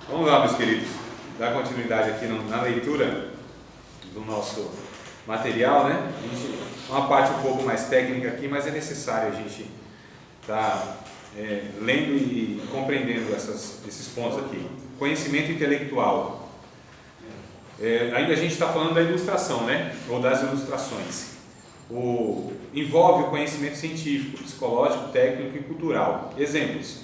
Vamos lá, meus queridos, dar continuidade aqui na leitura do nosso material, né? Uma parte um pouco mais técnica aqui, mas é necessário a gente estar lendo e compreendendo esses pontos aqui. Conhecimento intelectual. Ainda a gente está falando da ilustração, né? Ou das ilustrações. Envolve o conhecimento científico, psicológico, técnico e cultural. Exemplos: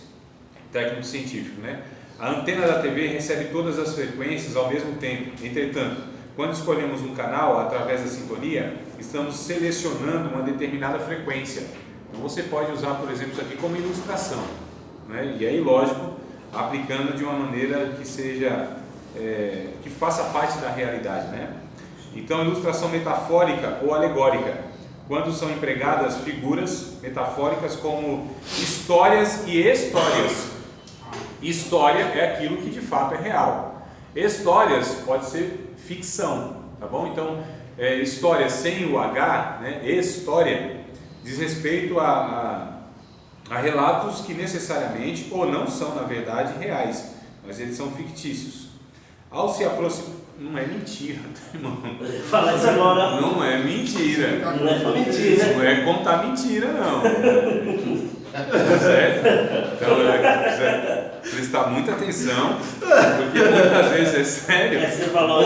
técnico-científico, né? A antena da TV recebe todas as frequências ao mesmo tempo. Entretanto, quando escolhemos um canal através da sintonia, estamos selecionando uma determinada frequência. Então você pode usar, por exemplo, isso aqui como ilustração, né? E aí, lógico, aplicando de uma maneira que seja que faça parte da realidade, né? Então, ilustração metafórica ou alegórica, quando são empregadas figuras metafóricas como histórias e histórias. História é aquilo que de fato é real. Histórias pode ser ficção, tá bom? Então, história sem o H, né? História, diz respeito a relatos que necessariamente ou não são, na verdade, reais, mas eles são fictícios. Ao se aproximar, não é mentira, irmão. Fala isso agora. Não é mentira. Não é mentira. Não é contar mentira, não. Certo? Então, prestar muita atenção, porque muitas vezes é sério. Você falou,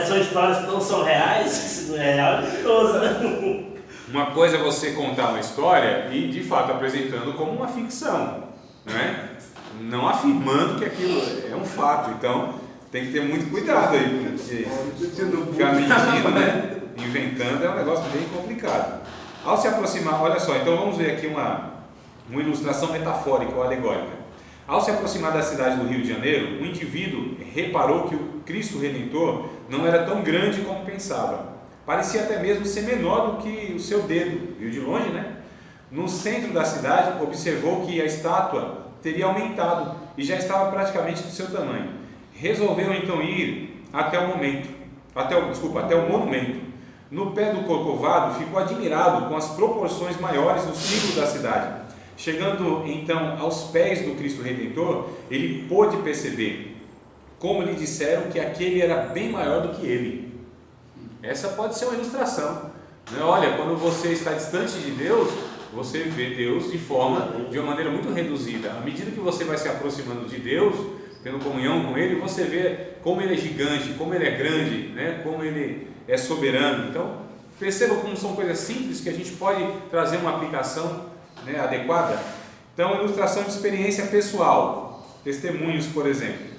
são histórias que não são reais, se não é real, é mentiroso, né? Uma coisa é você contar uma história e, de fato, apresentando como uma ficção, né? Não afirmando que aquilo é um fato. Então, tem que ter muito cuidado aí, porque ficar mentindo, né? Inventando é um negócio bem complicado. Ao se aproximar, olha só, então vamos ver aqui uma ilustração metafórica ou alegórica. Ao se aproximar da cidade do Rio de Janeiro, o indivíduo reparou que o Cristo Redentor não era tão grande como pensava. Parecia até mesmo ser menor do que o seu dedo, viu de longe, né? No centro da cidade, observou que a estátua teria aumentado e já estava praticamente do seu tamanho. Resolveu então ir até o monumento. No pé do Corcovado, ficou admirado com as proporções maiores do símbolo da cidade. Chegando então aos pés do Cristo Redentor, ele pôde perceber como lhe disseram que aquele era bem maior do que ele. Essa pode ser uma ilustração, né? Olha, quando você está distante de Deus, você vê Deus de uma maneira muito reduzida. À medida que você vai se aproximando de Deus, tendo comunhão com Ele, você vê como Ele é gigante, como Ele é grande, né? Como Ele é soberano. Então, perceba como são coisas simples que a gente pode trazer uma aplicação, né, adequada. Então, ilustração de experiência pessoal, testemunhos, por exemplo.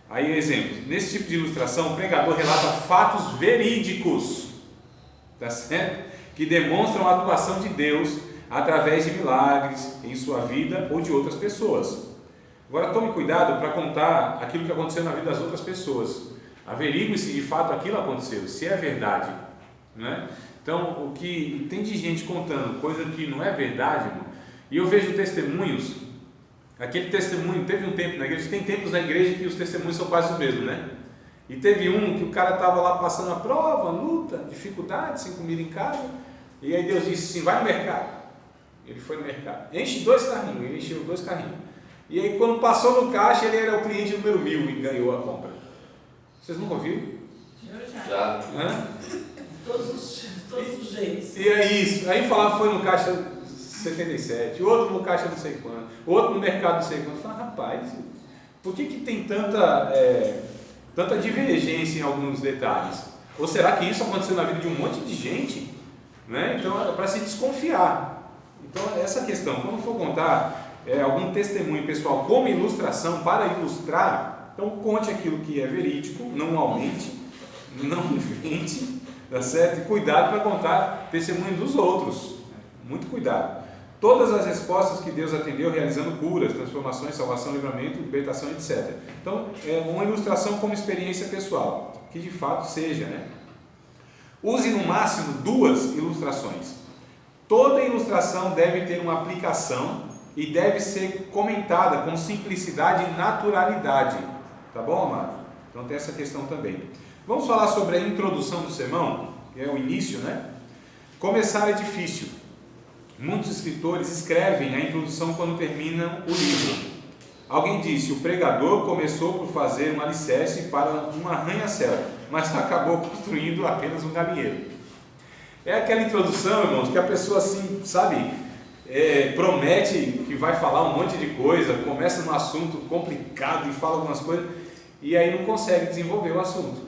Aí, exemplo, nesse tipo de ilustração, o pregador relata fatos verídicos, tá certo? Que demonstram a atuação de Deus através de milagres em sua vida ou de outras pessoas. Agora, tome cuidado para contar aquilo que aconteceu na vida das outras pessoas. Averigue se de fato aquilo aconteceu, se é verdade, né? Então, o que tem de gente contando coisa que não é verdade, irmão, e eu vejo testemunhos, aquele testemunho, teve um tempo na igreja, tem tempos na igreja que os testemunhos são quase os mesmos, né? E teve um que o cara estava lá passando a prova, luta, dificuldade, sem comida em casa, e aí Deus disse assim: vai no mercado. Ele foi no mercado, enche 2 carrinhos, ele encheu 2 carrinhos, e aí quando passou no caixa, ele era o cliente número 1000 e ganhou a compra. Vocês nunca ouviram? Já. Todos os jeitos. E é isso. Aí falava, foi no caixa 77, outro no caixa não sei quanto, outro no mercado não sei quanto. Eu falava, rapaz, por que tem tanta divergência em alguns detalhes? Ou será que isso aconteceu na vida de um monte de gente? Né? Então é para se desconfiar. Então essa questão, quando for contar algum testemunho pessoal como ilustração, para ilustrar, então conte aquilo que é verídico, não aumente, não invente, tá certo? E cuidado para contar testemunho dos outros, muito cuidado. Todas as respostas que Deus atendeu realizando curas, transformações, salvação, livramento, libertação, etc. Então, é uma ilustração como experiência pessoal, que de fato seja, né? Use no máximo 2 ilustrações. Toda ilustração deve ter uma aplicação e deve ser comentada com simplicidade e naturalidade. Tá bom, amado? Então tem essa questão também. Vamos falar sobre a introdução do sermão, que é o início, né? Começar é difícil. Muitos escritores escrevem a introdução quando terminam o livro. Alguém disse: o pregador começou por fazer um alicerce para um arranha-céu, mas acabou construindo apenas um galinheiro. É aquela introdução, irmãos, que a pessoa assim, sabe, promete que vai falar um monte de coisa, começa num assunto complicado e fala algumas coisas, e aí não consegue desenvolver o assunto,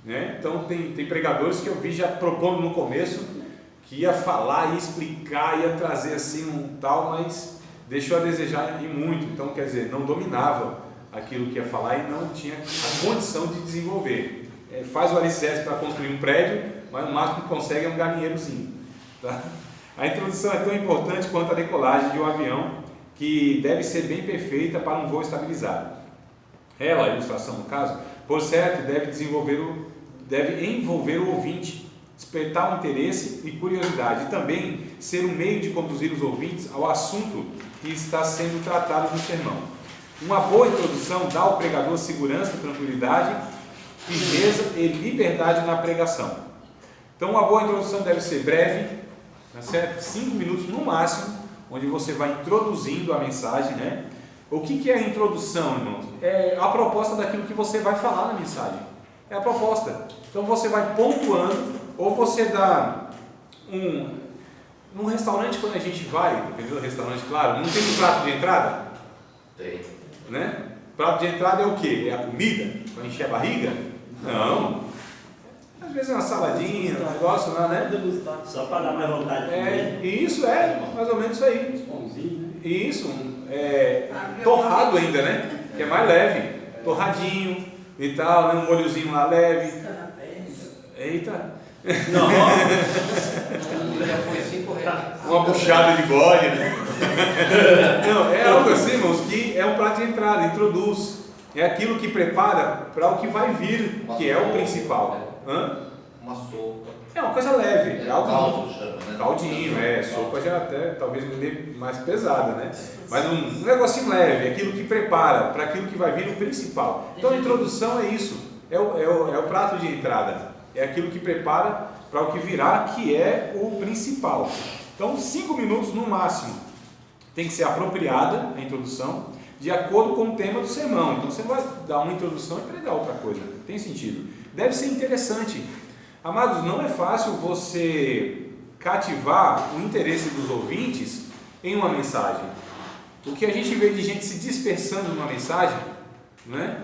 né? Então tem pregadores que eu vi já propondo no começo que ia falar, ia explicar, ia trazer assim um tal, mas deixou a desejar e muito. Então, quer dizer, não dominava aquilo que ia falar e não tinha a condição de desenvolver. Faz o alicerce para construir um prédio, mas o máximo que consegue é um galinheirozinho, tá? A introdução é tão importante quanto a decolagem de um avião, que deve ser bem perfeita para um voo estabilizado. Ela, a ilustração no caso, por certo, deve envolver o ouvinte, despertar o interesse e curiosidade, e também ser um meio de conduzir os ouvintes ao assunto que está sendo tratado no sermão. Uma boa introdução dá ao pregador segurança, tranquilidade, firmeza e liberdade na pregação. Então, uma boa introdução deve ser breve, tá certo? 5 minutos no máximo, onde você vai introduzindo a mensagem, né? O que é a introdução, irmãos? É a proposta daquilo que você vai falar na mensagem. É a proposta. Então você vai pontuando, ou você dá num restaurante, quando a gente vai, dependendo do restaurante, claro, não tem um prato de entrada? Tem. Né? Prato de entrada é o quê? É a comida? Para encher a barriga? Não. Às vezes é uma saladinha, um negócio lá, né? Só para dar mais vontade de comer. E isso é mais ou menos isso aí. Pãozinho, né? E isso, torrado ainda, né? Que é mais leve. Torradinho e tal, né? Um molhozinho lá leve. Eita! Não, Já foi 5 reais. Uma buchada de bode, né? Não, é algo assim, irmãos, que é um prato de entrada, introduz. É aquilo que prepara para o que vai vir, que é o principal. Uma sopa. É uma coisa leve, é algo Caldo, chama, né? caldinho, sopa já até talvez me dê mais pesada, né? Mas um negocinho leve, aquilo que prepara para aquilo que vai vir o principal. Então a introdução é isso, é o prato de entrada, é aquilo que prepara para o que virá, que é o principal. Então 5 minutos no máximo, tem que ser apropriada a introdução, de acordo com o tema do sermão. Então você vai dar uma introdução e pregar outra coisa, tem sentido. Deve ser interessante. Amados, não é fácil você cativar o interesse dos ouvintes em uma mensagem. O que a gente vê de gente se dispersando numa mensagem, né?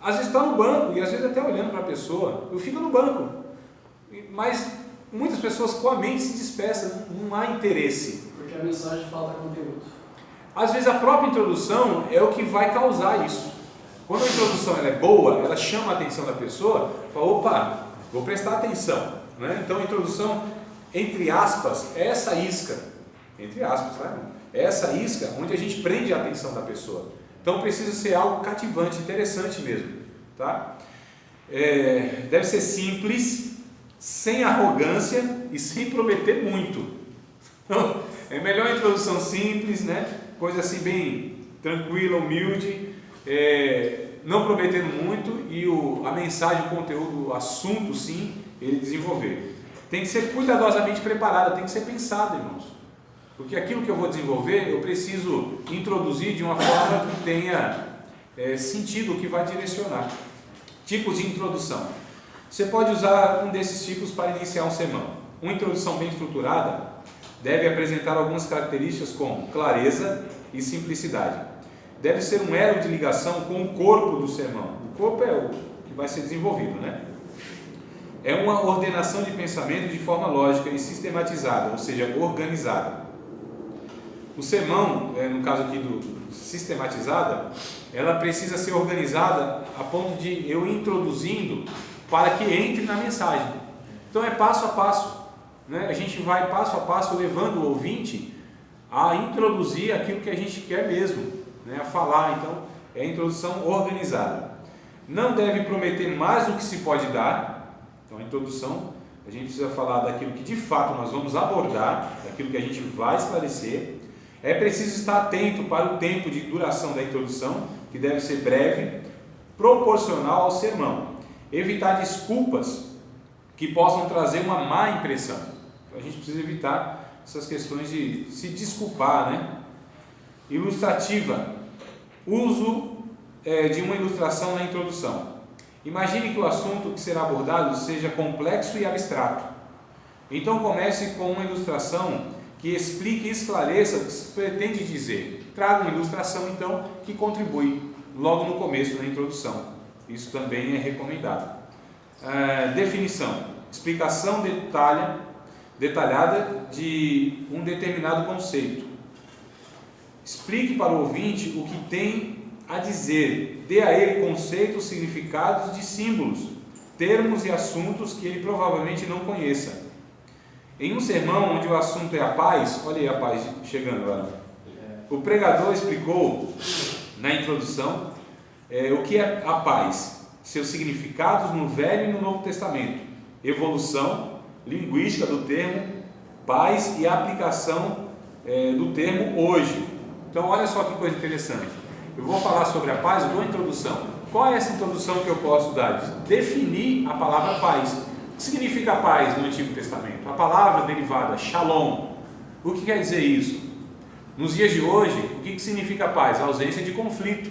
Às vezes está no banco e às vezes até olhando para a pessoa, eu fico no banco, mas muitas pessoas com a mente se dispersam, não há interesse. Porque a mensagem falta conteúdo. Às vezes a própria introdução é o que vai causar isso. Quando a introdução ela é boa, ela chama a atenção da pessoa, fala, opa, vou prestar atenção, né? Então a introdução, entre aspas, é essa isca, entre aspas, tá? É essa isca onde a gente prende a atenção da pessoa. Então precisa ser algo cativante, interessante mesmo, tá? Deve ser simples, sem arrogância e sem prometer muito. Então, é melhor a introdução simples, né? Coisa assim bem tranquila, humilde, não prometendo muito, e a mensagem, o conteúdo, o assunto, sim, ele desenvolver. Tem que ser cuidadosamente preparada, tem que ser pensado, irmãos. Porque aquilo que eu vou desenvolver, eu preciso introduzir de uma forma que tenha sentido, que vai direcionar. Tipos de introdução. Você pode usar um desses tipos para iniciar um sermão. Uma introdução bem estruturada deve apresentar algumas características como clareza e simplicidade. Deve ser um elo de ligação com o corpo do sermão. O corpo é o que vai ser desenvolvido, né? É uma ordenação de pensamento de forma lógica e sistematizada, ou seja, organizada. O sermão, no caso aqui do sistematizada, ela precisa ser organizada a ponto de eu introduzindo para que entre na mensagem. Então é passo a passo, né? A gente vai passo a passo levando o ouvinte a introduzir aquilo que a gente quer mesmo, né? A falar. Então é a introdução organizada. Não deve prometer mais do que se pode dar. Então a introdução, a gente precisa falar daquilo que de fato nós vamos abordar, daquilo que a gente vai esclarecer. É preciso estar atento para o tempo de duração da introdução, que deve ser breve, proporcional ao sermão. Evitar desculpas que possam trazer uma má impressão. Então, a gente precisa evitar essas questões de se desculpar, né? Ilustrativa. Uso de uma ilustração na introdução. Imagine que o assunto que será abordado seja complexo e abstrato. Então comece com uma ilustração que explique e esclareça o que se pretende dizer. Traga uma ilustração, então, que contribui logo no começo, na introdução. Isso também é recomendado. Definição. Explicação detalhada de um determinado conceito. Explique para o ouvinte o que tem a dizer. Dê a ele conceitos, significados de símbolos, termos e assuntos que ele provavelmente não conheça. Em um sermão onde o assunto é a paz, olha aí a paz chegando lá. O pregador explicou na introdução o que é a paz, seus significados no Velho e no Novo Testamento, evolução linguística do termo paz e a aplicação do termo hoje. Então olha só que coisa interessante. Eu vou falar sobre a paz, eu dou a introdução. Qual é essa introdução que eu posso dar? Definir a palavra paz. O que significa paz no Antigo Testamento? A palavra derivada shalom. O que quer dizer isso? Nos dias de hoje, o que significa paz? A ausência de conflito.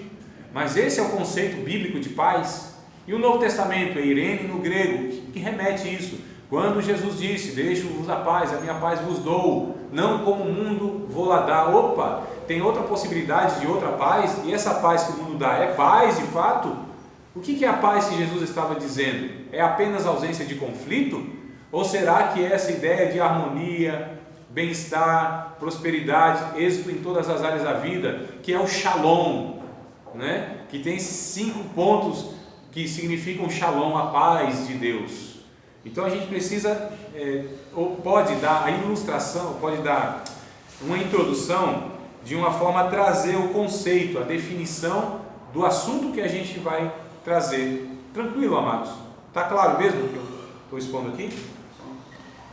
Mas esse é o conceito bíblico de paz. E o Novo Testamento, eirene no grego, que remete isso. Quando Jesus disse, deixo-vos a paz, a minha paz vos dou, não como o mundo vou lá dar. Opa, tem outra possibilidade de outra paz, e essa paz que o mundo dá é paz de fato? O que é a paz que Jesus estava dizendo? É apenas ausência de conflito? Ou será que essa ideia de harmonia, bem-estar, prosperidade, êxito em todas as áreas da vida, que é o shalom, né? Que tem esses 5 pontos que significam shalom, a paz de Deus. Então a gente precisa, ou pode dar a ilustração, pode dar uma introdução de uma forma a trazer o conceito, a definição do assunto que a gente vai trazer. Tranquilo, amados? Está claro mesmo o que eu estou expondo aqui?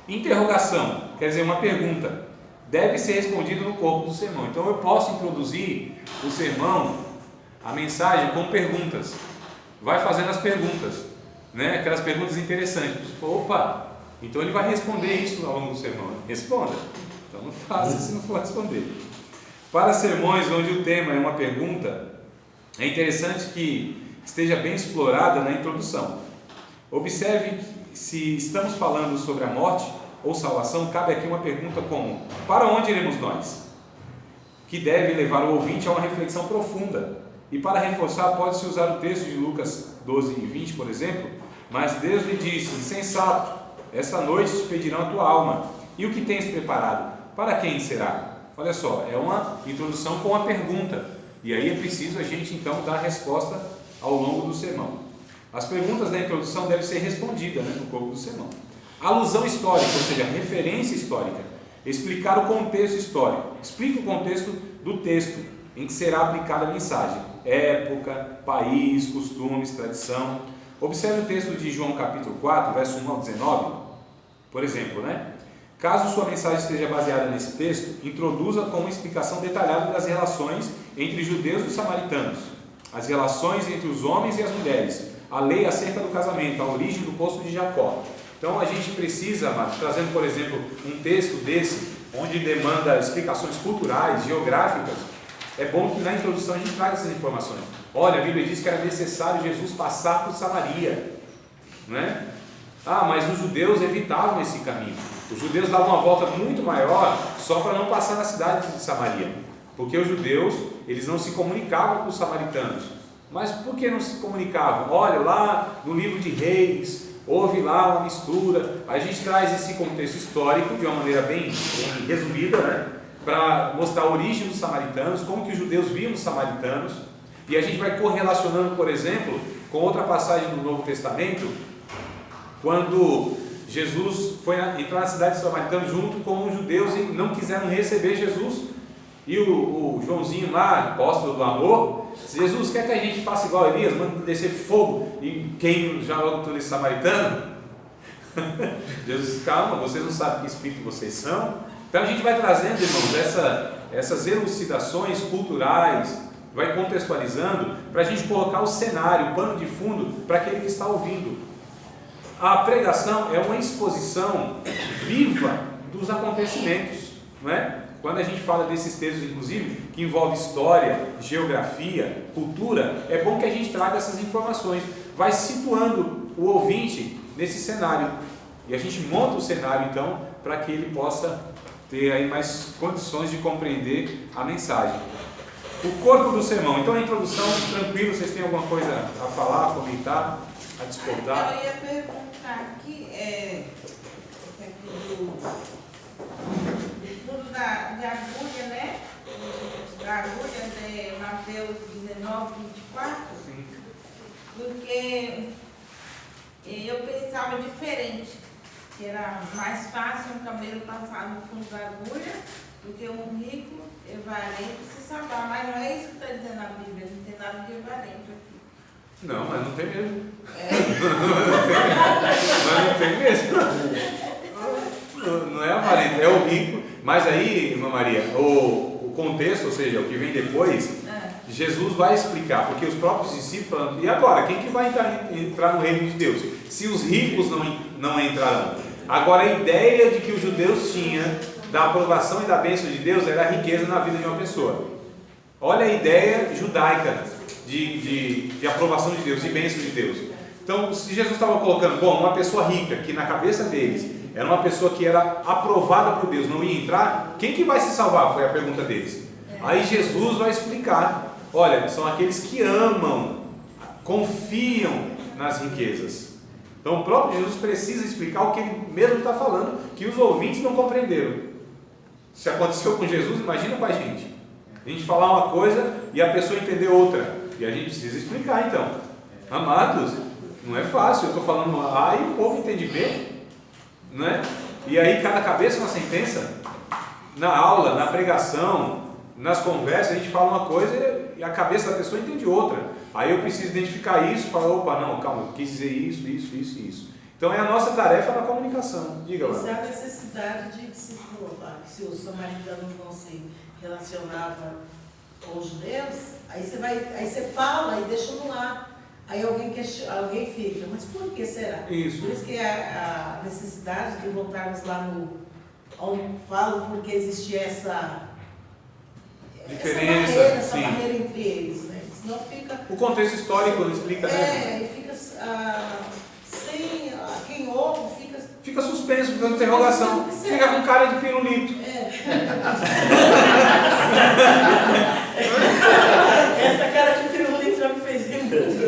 Interrogação, quer dizer, uma pergunta, deve ser respondido no corpo do sermão. Então eu posso introduzir o sermão, a mensagem, com perguntas. Vai fazendo as perguntas, né? Aquelas perguntas interessantes. Opa, então ele vai responder isso ao longo do sermão. Responda. Então não faça se não for responder. Para sermões onde o tema é uma pergunta, é interessante que esteja bem explorada na introdução. Observe que, se estamos falando sobre a morte ou salvação, cabe aqui uma pergunta como: para onde iremos nós? Que deve levar o ouvinte a uma reflexão profunda. E para reforçar, pode-se usar o texto de Lucas 12 e 20, por exemplo. Mas Deus lhe disse: insensato, esta noite te pedirão a tua alma. E o que tens preparado? Para quem será? Olha só, é uma introdução com uma pergunta. E aí é preciso a gente então dar a resposta ao longo do sermão. As perguntas da introdução devem ser respondidas, né, no corpo do sermão. Alusão histórica, ou seja, referência histórica. Explicar o contexto histórico. Explica o contexto do texto em que será aplicada a mensagem. Época, país, costumes, tradição. Observe o texto de João capítulo 4, verso 1 ao 19. Por exemplo, né? Caso sua mensagem esteja baseada nesse texto, introduza com uma explicação detalhada das relações entre judeus e samaritanos, as relações entre os homens e as mulheres, a lei acerca do casamento, a origem do poço de Jacó. Então a gente precisa, amados, trazendo por exemplo um texto desse, onde demanda explicações culturais, geográficas, é bom que na introdução a gente traga essas informações. Olha, a Bíblia diz que era necessário Jesus passar por Samaria, né? Ah, mas os judeus evitavam esse caminho. Os judeus davam uma volta muito maior só para não passar na cidade de Samaria, porque os judeus, eles não se comunicavam com os samaritanos. Mas por que não se comunicavam? Olha, lá no livro de Reis, houve lá uma mistura. A gente traz esse contexto histórico de uma maneira bem resumida, né? Para mostrar a origem dos samaritanos, como que os judeus viam os samaritanos, e a gente vai correlacionando, por exemplo, com outra passagem do Novo Testamento, quando Jesus foi entrar na cidade de Samaritana junto com os judeus e não quiseram receber Jesus, e o Joãozinho lá, apóstolo do amor, Jesus quer que a gente faça igual a Elias, manda descer fogo e queime já logo todo esse samaritano. Jesus, calma, vocês não sabem que espírito vocês são. Então a gente vai trazendo, irmãos, essas elucidações culturais, vai contextualizando, para a gente colocar o cenário, o pano de fundo para aquele que está ouvindo. A pregação é uma exposição viva dos acontecimentos, não é? Quando a gente fala desses textos, inclusive, que envolve história, geografia, cultura, é bom que a gente traga essas informações, vai situando o ouvinte nesse cenário. E a gente monta o cenário, então, para que ele possa ter aí mais condições de compreender a mensagem. O corpo do sermão. Então, a introdução, tranquilo, vocês têm alguma coisa a falar, a comentar, a disputar? Eu ia perguntar aqui, do furo de agulha, né? Da agulha de Mateus 19, 24. Sim. Porque eu pensava diferente, que era mais fácil um camelo passar no fundo da agulha do que um rico evarento se salvar. Mas não é isso que está dizendo a Bíblia, não tem nada de evarento aqui. Não, mas não tem mesmo. Mas não tem mesmo. Não é avarento, é o rico. Mas aí, irmã Maria, o contexto, ou seja, o que vem depois, Jesus vai explicar, porque os próprios discípulos falando, e agora, quem que vai entrar no reino de Deus? Se os ricos não entrarão. Agora, a ideia de que os judeus tinham da aprovação e da bênção de Deus era a riqueza na vida de uma pessoa. Olha a ideia judaica de aprovação de Deus, de bênção de Deus. Então, se Jesus estava colocando, uma pessoa rica, que na cabeça deles era uma pessoa que era aprovada por Deus, não ia entrar, quem que vai se salvar? Foi a pergunta deles. Aí Jesus vai explicar, olha, são aqueles que amam, confiam nas riquezas. Então o próprio Jesus precisa explicar o que ele mesmo está falando, que os ouvintes não compreenderam. Se aconteceu com Jesus, imagina com a gente. A gente falar uma coisa e a pessoa entender outra. E a gente precisa explicar então. Amados, não é fácil, eu estou falando A e o povo entende B. Não é? E aí cada cabeça é uma sentença. Na aula, na pregação, nas conversas, a gente fala uma coisa e a cabeça da pessoa entende outra. Aí eu preciso identificar isso e falar, opa, não, calma, eu quis dizer isso, isso, isso e isso. Então é a nossa tarefa na comunicação. Diga lá. Isso é a necessidade de se provar que se os samaritanos não se relacionavam com os judeus, aí você fala e deixa no ar. Aí alguém fica, mas por que será? Isso. Por isso que a necessidade de voltarmos lá onde falam porque existia essa diferença, essa barreira entre eles, né? Senão fica... O contexto histórico explica, né? e fica sem... Quem ouve fica... Fica suspenso, fica interrogação. Fica com cara de pirulito. Essa cara de pirulito já me fez rir muito.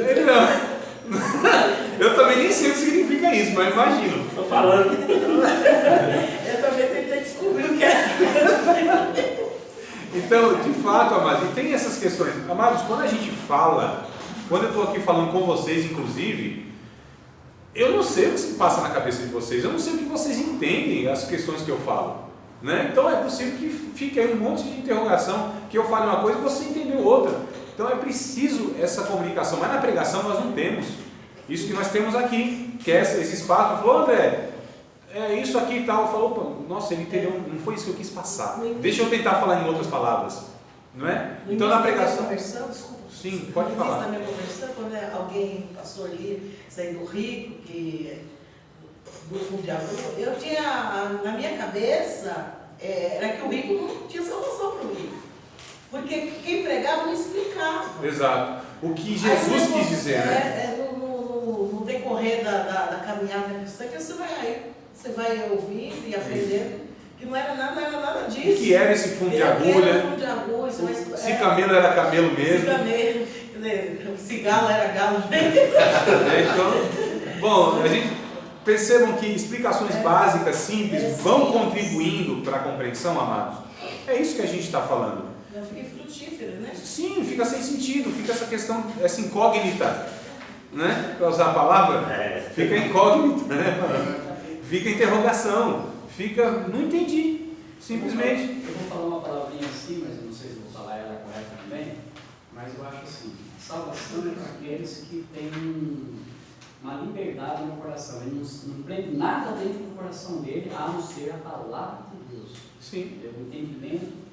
Eu também nem sei o que significa isso, mas imagino. Estou falando. Eu também tentei descobrir o que é. Então, de fato, amados, e tem essas questões. Amados, quando a gente fala, quando eu estou aqui falando com vocês, inclusive, eu não sei o que se passa na cabeça de vocês, eu não sei o que vocês entendem as questões que eu falo. Né? Então é possível que fique aí um monte de interrogação, que eu fale uma coisa e você entendeu outra. Então é preciso essa comunicação, mas na pregação nós não temos. Isso que nós temos aqui, que é esse espaço. Falou, André, é isso aqui e tal. Falou, opa, nossa, ele entendeu, não foi isso que eu quis passar. Deixa eu tentar falar em outras palavras. Não é? Então na pregação... Desculpa. Sim, pode falar. Na minha conversão, quando alguém passou ali, saindo rico, do fundo de agulha, eu tinha, na minha cabeça, era que o rico não tinha salvação para o rico. Porque quem pregava não explicava. Exato. O que Jesus quis dizer, né? No decorrer da caminhada cristã, que você vai ouvindo e aprendendo que não era nada disso. O que era esse fundo de agulha? Fundo de agulha, você vai estudar. Se camelo era camelo mesmo. Camelo, quer dizer, se galo era galo mesmo. Então, bom, a gente percebam que explicações básicas, simples, vão contribuindo para a compreensão, amados. É isso que a gente está falando. Não fica frutífero, né? Sim, fica sem sentido, fica essa questão, essa incógnita, né? Para usar a palavra, fica incógnita, né? Fica interrogação, fica, não entendi, simplesmente. Eu vou falar uma palavrinha assim, mas eu não sei se vou falar ela correta também, mas eu acho assim, salvação é para aqueles que têm uma liberdade no coração, ele não prende nada dentro do coração dele, a não ser a palavra de Deus. Sim. O entendimento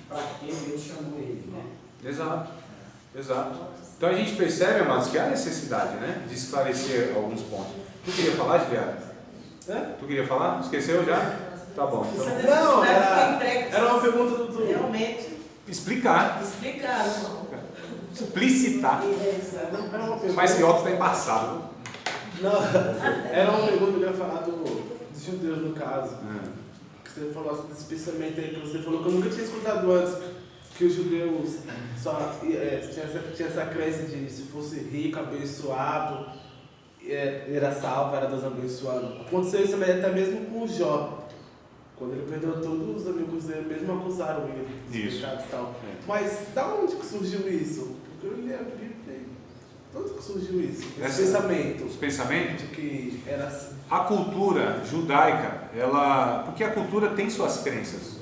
para que Deus chamou ele, né? Exato, exato. Então a gente percebe, amados, que há necessidade, né, de esclarecer alguns pontos. Tu queria falar, Juliana? Tu queria falar? Esqueceu já? Tá bom, Essa então Não, necessidade que emprega. era uma pergunta do... Realmente, explicar, explicar, irmão. explicitar. Isso. Era uma pergunta... Mas esse óculos está embaçado. Não, era uma pergunta que eu ia falar dos judeus, no caso. Ah. Que você falou desse pensamento aí que você falou, que eu nunca tinha escutado antes, que os judeus só tinha essa crença de se fosse rico, abençoado, era salvo, era Deus abençoado. Aconteceu isso até mesmo com o Jó. Quando ele perdeu todos os amigos dele, mesmo acusaram ele de Isso. pecados e tal. Mas da onde que surgiu isso? Porque eu li a Bíblia e de onde que surgiu isso? Esse pensamento Os pensamentos. de que era assim. A cultura judaica, porque a cultura tem suas crenças,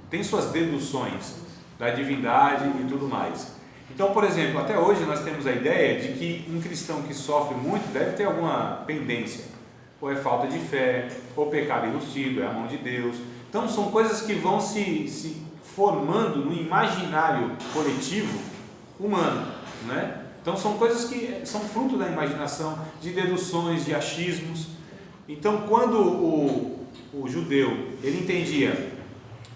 tem suas deduções da divindade e tudo mais. Então, por exemplo, até hoje nós temos a ideia de que um cristão que sofre muito deve ter alguma pendência, ou é falta de fé, ou pecado enrustido, é a mão de Deus. Então são coisas que vão se formando no imaginário coletivo humano, né? Então são coisas que são fruto da imaginação, de deduções, de achismos. Então quando o judeu ele entendia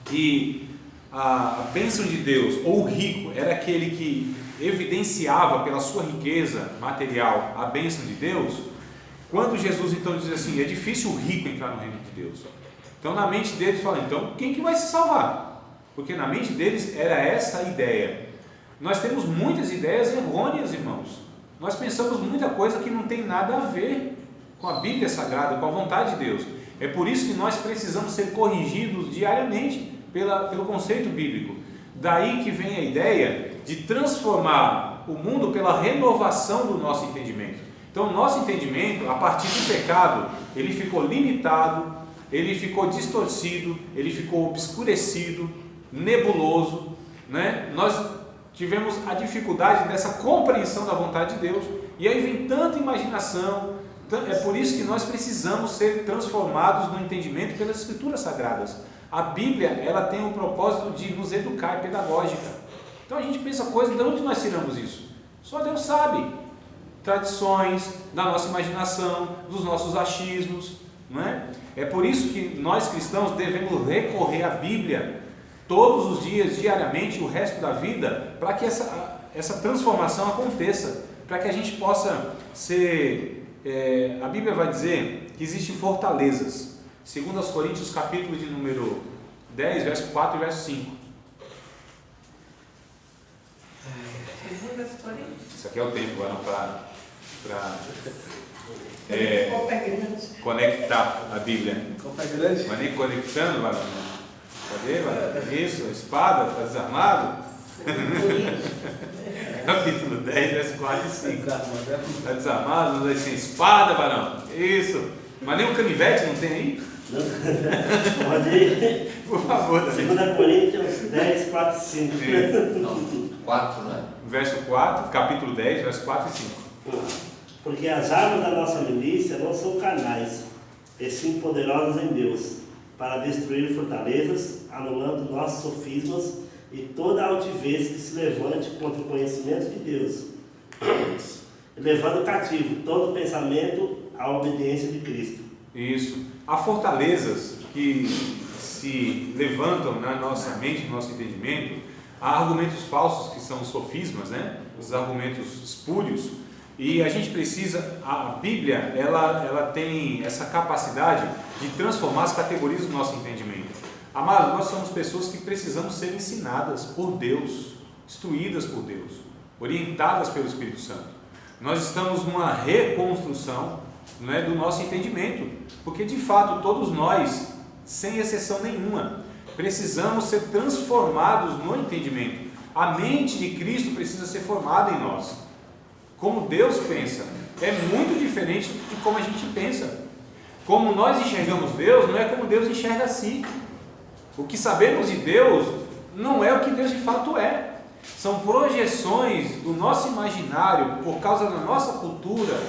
que a bênção de Deus, ou o rico, era aquele que evidenciava pela sua riqueza material a bênção de Deus, quando Jesus então diz assim, é difícil o rico entrar no reino de Deus. Então na mente deles fala, então quem que vai se salvar? Porque na mente deles era essa a ideia. Nós temos muitas ideias errôneas, irmãos. Nós pensamos muita coisa que não tem nada a ver com a Bíblia Sagrada, com a vontade de Deus. É por isso que nós precisamos ser corrigidos diariamente pelo conceito bíblico. Daí que vem a ideia de transformar o mundo pela renovação do nosso entendimento. Então o nosso entendimento, a partir do pecado, ele ficou limitado, ele ficou distorcido, ele ficou obscurecido, nebuloso, né? Nós tivemos a dificuldade dessa compreensão da vontade de Deus, e aí vem tanta imaginação. É por isso que nós precisamos ser transformados no entendimento pelas Escrituras Sagradas. A Bíblia, ela tem o propósito de nos educar, é pedagógica. Então a gente pensa coisas, de onde nós tiramos isso? Só Deus sabe. Tradições, da nossa imaginação, dos nossos achismos, não é? É por isso que nós cristãos devemos recorrer à Bíblia todos os dias, diariamente, o resto da vida, para que essa transformação aconteça, para que a gente possa ser... a Bíblia vai dizer que existem fortalezas. 2 Coríntios, capítulo de número 10, verso 4 e verso 5. Isso aqui é o tempo agora para conectar a Bíblia. Copa grande. Mas nem conectando, Varão. Cadê, Varão? Isso, espada, está desarmado? Capítulo 10, verso 4 e 5. Está desarmado, não vai sem espada, Varão. Isso. Mas nem um canivete não tem aí? Pode ir. Por favor, Davi. 2 Coríntios 10, 4 e 5. Não, 4, né? Verso 4, capítulo 10, verso 4 e 5. Porque as armas da nossa milícia não são carnais, e sim poderosas em Deus, para destruir fortalezas, anulando nossos sofismas e toda altivez que se levante contra o conhecimento de Deus, levando cativo todo pensamento à obediência de Cristo. Isso. Há fortalezas que se levantam na nossa mente, no nosso entendimento. Há argumentos falsos que são sofismas, né? Os argumentos espúrios. E a gente precisa, a Bíblia, ela tem essa capacidade de transformar as categorias do nosso entendimento. Amados, nós somos pessoas que precisamos ser ensinadas por Deus, instruídas por Deus, orientadas pelo Espírito Santo. Nós estamos numa reconstrução, né, do nosso entendimento, porque de fato todos nós, sem exceção nenhuma, precisamos ser transformados no entendimento. A mente de Cristo precisa ser formada em nós. Como Deus pensa é muito diferente de como a gente pensa. Como nós enxergamos Deus não é como Deus enxerga a si. O que sabemos de Deus não é o que Deus de fato é. São projeções do nosso imaginário por causa da nossa cultura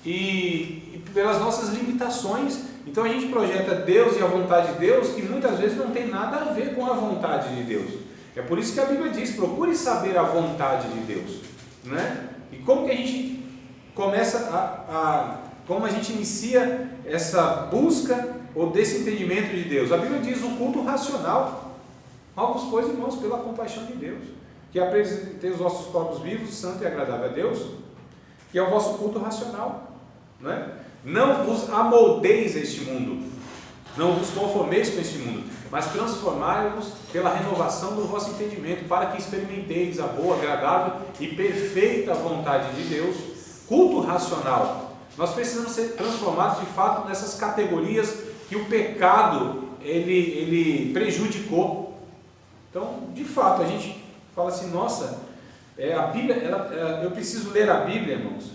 e pelas nossas limitações. Então a gente projeta Deus e a vontade de Deus que muitas vezes não tem nada a ver com a vontade de Deus. É por isso que a Bíblia diz, procure saber a vontade de Deus, né? E como que a gente começa como a gente inicia essa busca ou desse entendimento de Deus? A Bíblia diz o culto racional. Rogo-vos, pois, irmãos, pela compaixão de Deus, que apresenteis os vossos corpos vivos, santo e agradável a Deus, que é o vosso culto racional. Não é? Não vos amoldeis a este mundo, não vos conformeis com este mundo, mas transformai-vos pela renovação do vosso entendimento, para que experimenteis a boa, agradável e perfeita vontade de Deus. Culto racional. Nós precisamos ser transformados de fato nessas categorias que o pecado ele prejudicou. Então, de fato, a gente fala assim, nossa, a Bíblia, eu preciso ler a Bíblia, irmãos.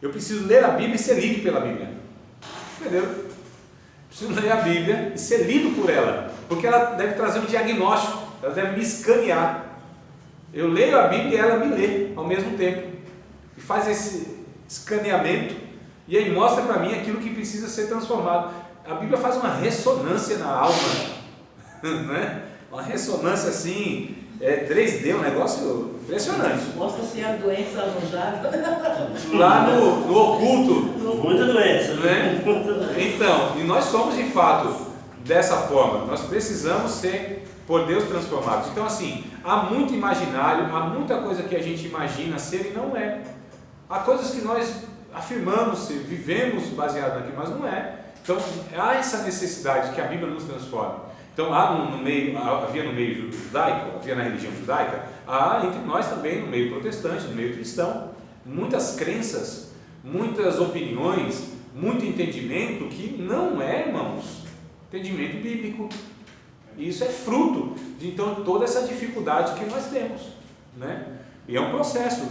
Eu preciso ler a Bíblia e ser lido pela Bíblia. Entendeu? Preciso ler a Bíblia e ser lido por ela, porque ela deve trazer um diagnóstico, ela deve me escanear. Eu leio a Bíblia e ela me lê ao mesmo tempo, e faz esse escaneamento, e aí mostra para mim aquilo que precisa ser transformado. A Bíblia faz uma ressonância na alma, né? Uma ressonância assim, 3D, um negócio impressionante. Mostra se a doença alojada. Lá no oculto. Muita doença, Né? Muita doença. Então, e nós somos de fato dessa forma, nós precisamos ser por Deus transformados. Então assim, há muito imaginário, há muita coisa que a gente imagina ser e não é. Há coisas que nós afirmamos ser, vivemos baseado naquilo, mas não é. Então há essa necessidade que a Bíblia nos transforme. Então havia no meio judaico, havia na religião judaica, há entre nós também no meio protestante, no meio cristão, muitas crenças, muitas opiniões, muito entendimento que não é, irmãos, entendimento bíblico. E isso é fruto de então toda essa dificuldade que nós temos, né? E é um processo,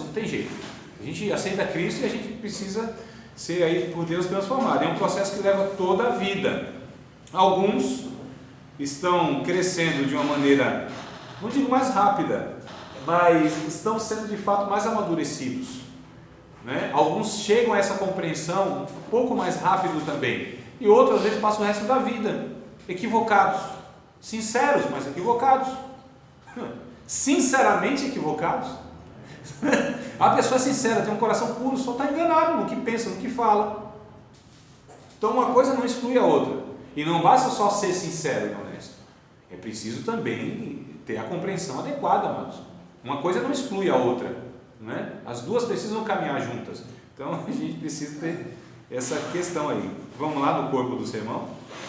não tem jeito. A gente aceita Cristo e a gente precisa ser aí por Deus transformado. É um processo que leva toda a vida. Alguns estão crescendo de uma maneira, não digo mais rápida, mas estão sendo de fato mais amadurecidos, né? Alguns chegam a essa compreensão um pouco mais rápido também, e outros às vezes passam o resto da vida equivocados, sinceros, mas equivocados, sinceramente equivocados. A pessoa é sincera, tem um coração puro, só está enganado no que pensa, no que fala. Então uma coisa não exclui a outra. E não basta só ser sincero e honesto, é preciso também ter a compreensão adequada, amados. Uma coisa não exclui a outra, né? As duas precisam caminhar juntas. Então a gente precisa ter essa questão aí. Vamos lá no corpo do sermão,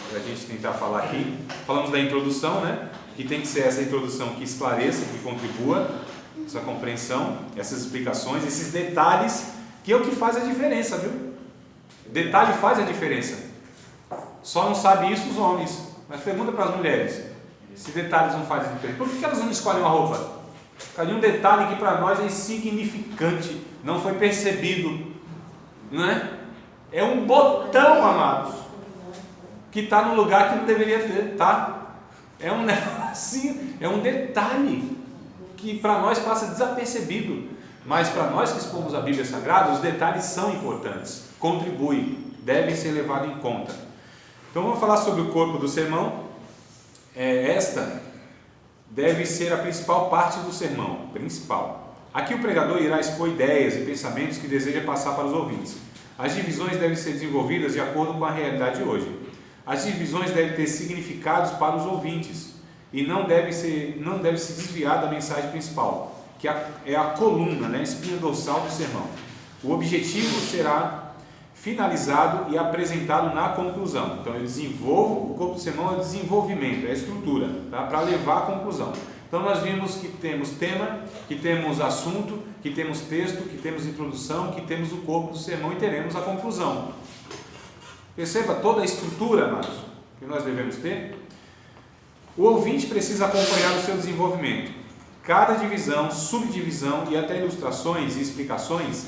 para a gente tentar falar aqui. Falamos da introdução, né? Que tem que ser essa introdução que esclareça, que contribua, essa compreensão, essas explicações, esses detalhes, que é o que faz a diferença, viu? Detalhe faz a diferença. Só não sabe isso os homens, mas pergunta para as mulheres se detalhes não fazem diferença. Por que elas não escolhem uma roupa? Cadê um detalhe que para nós é insignificante, não foi percebido, não é? É um botão, amados, que está no lugar que não deveria ter, tá? É um negocinho, é um detalhe que para nós passa desapercebido, mas para nós que expomos a Bíblia Sagrada, os detalhes são importantes, contribuem, devem ser levados em conta. Então vamos falar sobre o corpo do sermão. Esta deve ser a principal parte do sermão, principal. Aqui o pregador irá expor ideias e pensamentos que deseja passar para os ouvintes. As divisões devem ser desenvolvidas de acordo com a realidade de hoje. As divisões devem ter significados para os ouvintes e não deve se desviar da mensagem principal, que é a coluna, né, a espinha dorsal do sermão. O objetivo será finalizado e apresentado na conclusão. Então eu desenvolvo, o corpo do sermão é o desenvolvimento, é a estrutura, tá? Para levar à conclusão. Então nós vimos que temos tema, que temos assunto, que temos texto, que temos introdução, que temos o corpo do sermão e teremos a conclusão. Perceba toda a estrutura, amados, que nós devemos ter. O ouvinte precisa acompanhar o seu desenvolvimento. Cada divisão, subdivisão e até ilustrações e explicações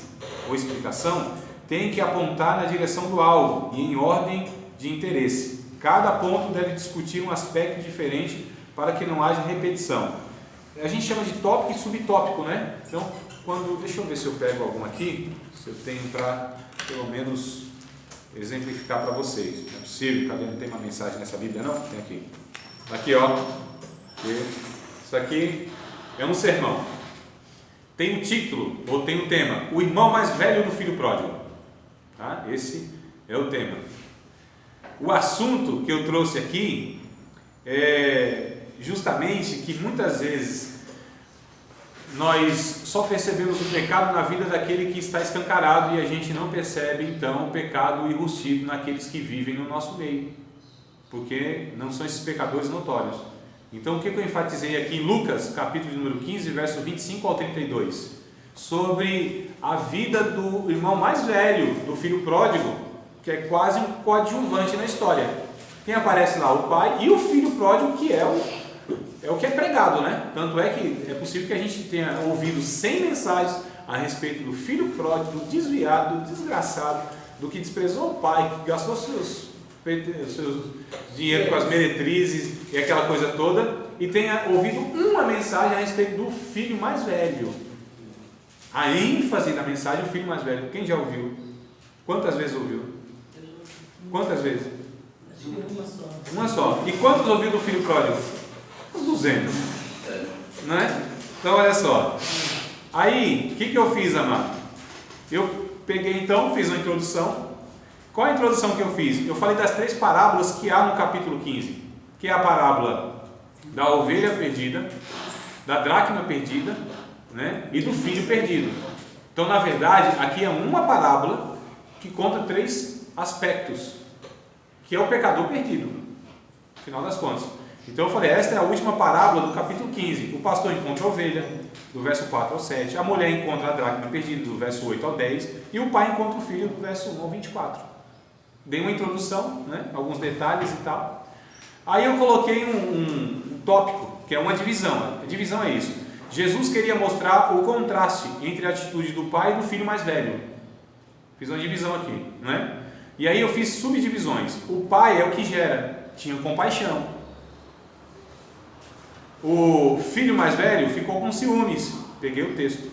ou explicação tem que apontar na direção do alvo e em ordem de interesse. Cada ponto deve discutir um aspecto diferente para que não haja repetição. A gente chama de tópico e subtópico, né? Então, deixa eu ver se eu pego algum aqui, se eu tenho para, pelo menos, exemplificar para vocês. Não é possível, cadê? Não tem uma mensagem nessa Bíblia, não? Tem aqui. Aqui, ó. Isso aqui é um sermão. Tem um título, ou tem um tema. O irmão mais velho do filho pródigo. Tá? Esse é o tema. O assunto que eu trouxe aqui é justamente que muitas vezes nós só percebemos o pecado na vida daquele que está escancarado e a gente não percebe então o pecado enrustido naqueles que vivem no nosso meio, porque não são esses pecadores notórios. Então o que eu enfatizei aqui em Lucas, capítulo número 15, verso 25 ao 32, sobre a vida do irmão mais velho, do filho pródigo, que é quase um coadjuvante na história. Quem aparece lá? O pai e o filho pródigo, que é o que é pregado, né? Tanto é que é possível que a gente tenha ouvido 100 mensagens a respeito do filho pródigo, do desviado, do desgraçado, do que desprezou o pai, que gastou seus dinheiro com as meretrizes e aquela coisa toda, e tenha ouvido uma mensagem a respeito do filho mais velho. A ênfase da mensagem, o filho mais velho. Quem já ouviu? Quantas vezes ouviu? Quantas vezes? Uma só. E quantos ouviu do filho pródigo? Uns 200. Não é? Então olha só. Aí, o que eu fiz, amado? Eu peguei então, fiz uma introdução. Qual a introdução que eu fiz? Eu falei das 3 parábolas que há no capítulo 15, que é a parábola da ovelha perdida, da dracma perdida, né? E do filho perdido. Então, na verdade, aqui é uma parábola que conta 3 aspectos, que é o pecador perdido, no final das contas. Então eu falei, esta é a última parábola do capítulo 15. O pastor encontra a ovelha, do verso 4 ao 7. A mulher encontra a dracma perdida, do verso 8 ao 10. E o pai encontra o filho, do verso 1 ao 24. Dei uma introdução, né? Alguns detalhes e tal. Aí eu coloquei um tópico, que é uma divisão. A divisão é isso. Jesus queria mostrar o contraste entre a atitude do pai e do filho mais velho. Fiz uma divisão aqui, né? E aí eu fiz subdivisões. O pai é o que gera, tinha compaixão. O filho mais velho ficou com ciúmes. Peguei o texto.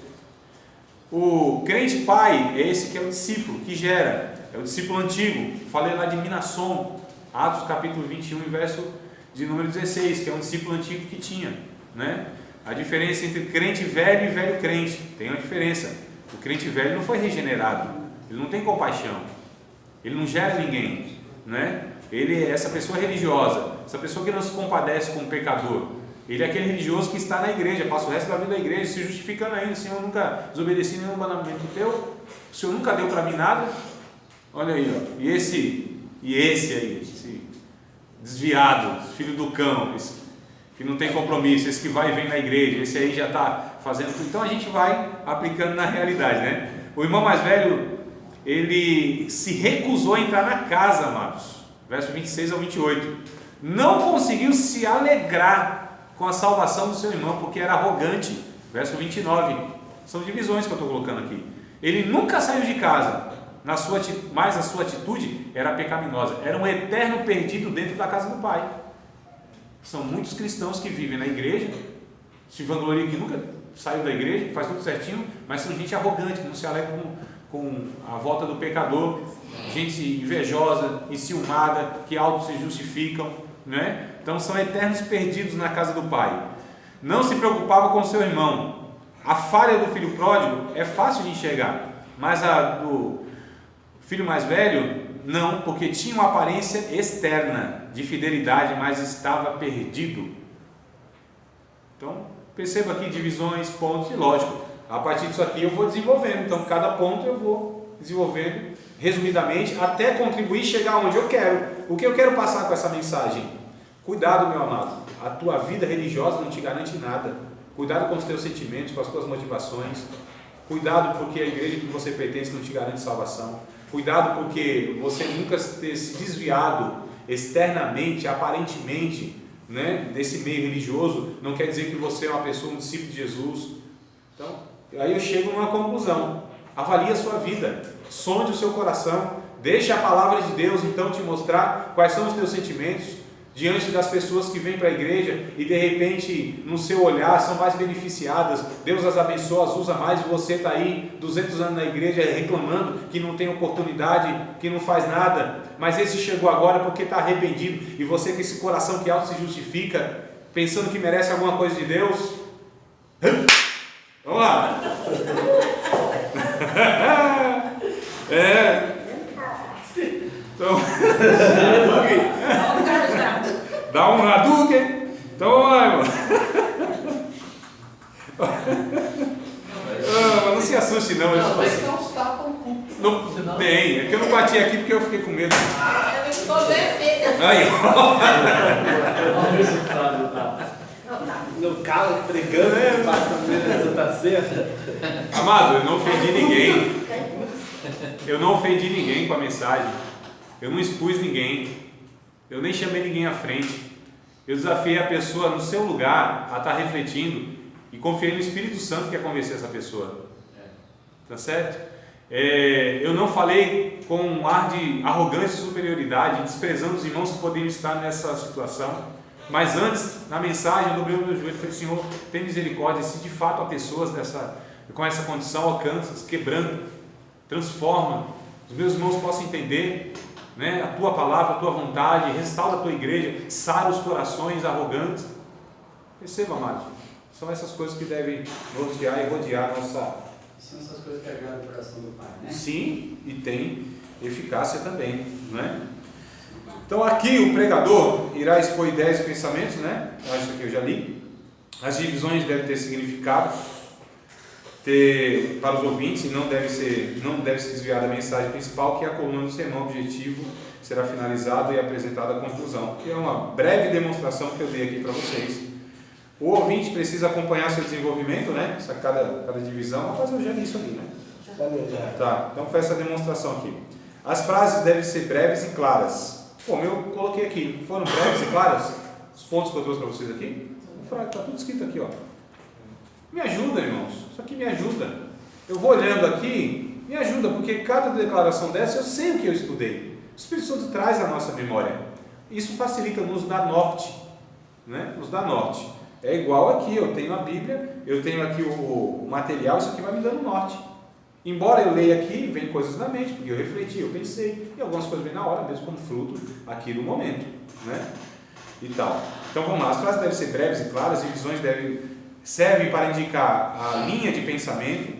O crente pai é esse que é o discípulo, que gera. É o discípulo antigo. Falei lá de Minasson, Atos capítulo 21, verso de número 16, que é um discípulo antigo que tinha, né? A diferença entre crente velho e velho crente. Tem uma diferença. O crente velho não foi regenerado. Ele não tem compaixão. Ele não gera ninguém, né? Ele é essa pessoa religiosa, essa pessoa que não se compadece com o pecador. Ele é aquele religioso que está na igreja, passa o resto da vida na igreja, se justificando ainda. Senhor, eu nunca desobedeci nenhum mandamento teu, o Senhor nunca deu para mim nada. Olha aí, ó. E esse aí, esse desviado, filho do cão, esse que não tem compromisso, esse que vai e vem na igreja, esse aí já está fazendo tudo. Então a gente vai aplicando na realidade, né? O irmão mais velho, ele se recusou a entrar na casa, amados, verso 26 ao 28, não conseguiu se alegrar com a salvação do seu irmão, porque era arrogante, verso 29, são divisões que eu estou colocando aqui. Ele nunca saiu de casa, mas a sua atitude era pecaminosa, era um eterno perdido dentro da casa do pai. São muitos cristãos que vivem na igreja, se vangloriam que nunca saiu da igreja, que faz tudo certinho, mas são gente arrogante, que não se alegra com a volta do pecador, gente invejosa, enciumada, que auto se justificam, né? Então são eternos perdidos na casa do pai. Não se preocupava com seu irmão. A falha do filho pródigo é fácil de enxergar, mas a do filho mais velho não, porque tinha uma aparência externa de fidelidade, mas estava perdido. Então perceba aqui divisões, pontos, e lógico, a partir disso aqui eu vou desenvolvendo. Então cada ponto eu vou desenvolvendo resumidamente até contribuir e chegar onde eu quero. O que eu quero passar com essa mensagem? Cuidado, meu amado, a tua vida religiosa não te garante nada. Cuidado com os teus sentimentos, com as tuas motivações. Cuidado porque a igreja que você pertence não te garante salvação. Cuidado porque você nunca ter se desviado externamente, aparentemente, né, desse meio religioso, não quer dizer que você é uma pessoa, um discípulo de Jesus. Então, aí eu chego numa conclusão. Avalie a sua vida, sonde o seu coração, deixe a palavra de Deus então te mostrar quais são os teus sentimentos diante das pessoas que vêm para a igreja e de repente no seu olhar são mais beneficiadas, Deus as abençoa, as usa mais, e você está aí 200 anos na igreja reclamando que não tem oportunidade, que não faz nada, mas esse chegou agora porque está arrependido, e você com esse coração que auto se justifica, pensando que merece alguma coisa de Deus. Vamos lá. Então se assuste não. Não, tem que dar uns tapas no cu. Não, tem, é que eu não bati aqui porque eu fiquei com medo. Eu estou vermelha. Aí, Olha o resultado do tapa. No calo, pregando, passa Santa Ceia. amado, eu não ofendi ninguém. Eu não ofendi ninguém com a mensagem. Eu não expus ninguém. Eu nem chamei ninguém à frente. Eu desafiei a pessoa no seu lugar a estar refletindo e confiei no Espírito Santo que ia convencer essa pessoa. Tá certo? Eu não falei com um ar de arrogância e superioridade, desprezando os irmãos que poderiam estar nessa situação. Mas antes, na mensagem, eu dobrei o meu joelho e falei: Senhor, tem misericórdia, se de fato há pessoas com essa condição, alcança, quebrando, transforma, os meus irmãos possam entender, né, a tua palavra, a tua vontade, restaura a tua igreja, sara os corações arrogantes. Perceba, amados, são essas coisas que devem nortear e rodear a nossa. São essas coisas que agradam o coração do Pai, né? Sim, e tem eficácia também, não é? Então aqui o pregador irá expor ideias e pensamentos, né? Acho que eu já li. As divisões devem ter significado para os ouvintes e não deve se desviar da mensagem principal, que é a coluna do sermão. Objetivo será finalizado e apresentada a conclusão, que é uma breve demonstração que eu dei aqui para vocês. O ouvinte precisa acompanhar seu desenvolvimento, né? Cada divisão. Mas eu já li isso ali, né? Tá, então foi essa demonstração aqui. As frases devem ser breves e claras. Como eu coloquei aqui, foram breves e claras? Os pontos que eu trouxe para vocês aqui? Está tudo escrito aqui, ó. Me ajuda, irmãos. Isso aqui me ajuda. Eu vou olhando aqui, me ajuda, porque cada declaração dessa eu sei o que eu estudei. O Espírito Santo traz a nossa memória. Isso facilita, nos dá norte, né? Nos dá norte. É igual aqui, eu tenho a Bíblia, eu tenho aqui o material, isso aqui vai me dando norte. Embora eu leia aqui, vem coisas na mente, porque eu refleti, eu pensei, e algumas coisas vêm na hora, mesmo como fruto aqui do momento, né? E tal. Então vamos lá, as frases devem ser breves e claras, as divisões servem para indicar a linha de pensamento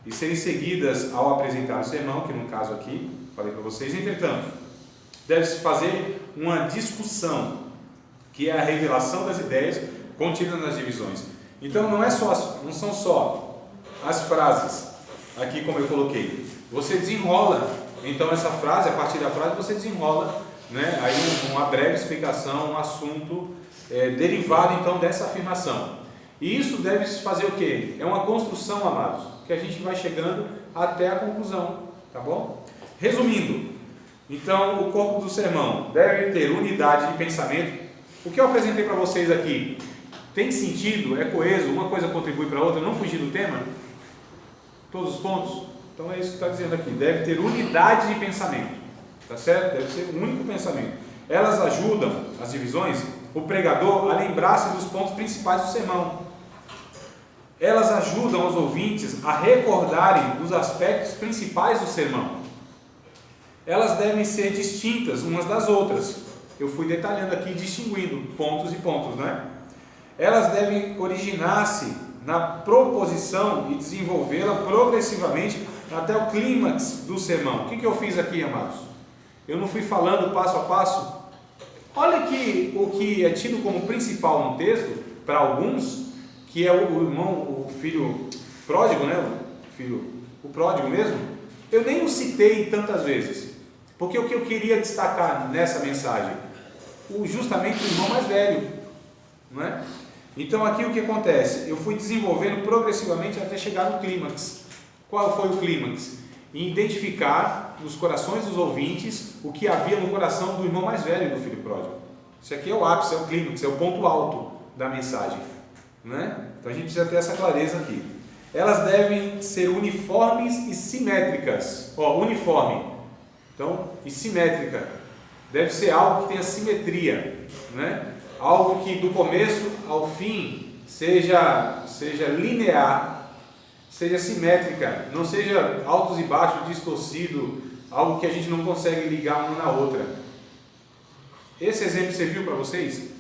e serem seguidas ao apresentar o sermão, que no caso aqui, falei para vocês. Entretanto, deve-se fazer uma discussão, que é a revelação das ideias contidas nas divisões. Então não são só as frases, aqui como eu coloquei. Você desenrola, então essa frase, a partir da frase você desenrola, né? Aí uma breve explicação, um assunto derivado então dessa afirmação. E isso deve se fazer o quê? É uma construção, amados, que a gente vai chegando até a conclusão, tá bom? Resumindo, então o corpo do sermão deve ter unidade de pensamento. O que eu apresentei para vocês aqui tem sentido, é coeso, uma coisa contribui para a outra, não fugir do tema? Todos os pontos? Então é isso que está dizendo aqui, deve ter unidade de pensamento, tá certo? Deve ser um único pensamento. Elas ajudam, as divisões, o pregador a lembrar-se dos pontos principais do sermão. Elas ajudam os ouvintes a recordarem dos aspectos principais do sermão. Elas devem ser distintas umas das outras. Eu fui detalhando aqui, distinguindo pontos e pontos, né? Elas devem originar-se na proposição e desenvolvê-la progressivamente até o clímax do sermão. O que eu fiz aqui, amados? Eu não fui falando passo a passo. Olha aqui o que é tido como principal no texto, para alguns, que é o irmão, o filho pródigo, né? O pródigo mesmo. Eu nem o citei tantas vezes, porque o que eu queria destacar nessa mensagem, justamente o irmão mais velho, não é? Então aqui o que acontece? Eu fui desenvolvendo progressivamente até chegar no clímax. Qual foi o clímax? Identificar nos corações dos ouvintes o que havia no coração do irmão mais velho do filho pródigo. Isso aqui é o ápice, é o clímax, é o ponto alto da mensagem, né? Então a gente precisa ter essa clareza aqui. Elas devem ser uniformes e simétricas. Uniforme, então, e simétrica. Deve ser algo que tenha simetria, né? Algo que do começo ao fim seja linear, seja simétrica, não seja altos e baixos, distorcido, algo que a gente não consegue ligar uma na outra. Esse exemplo serviu para vocês?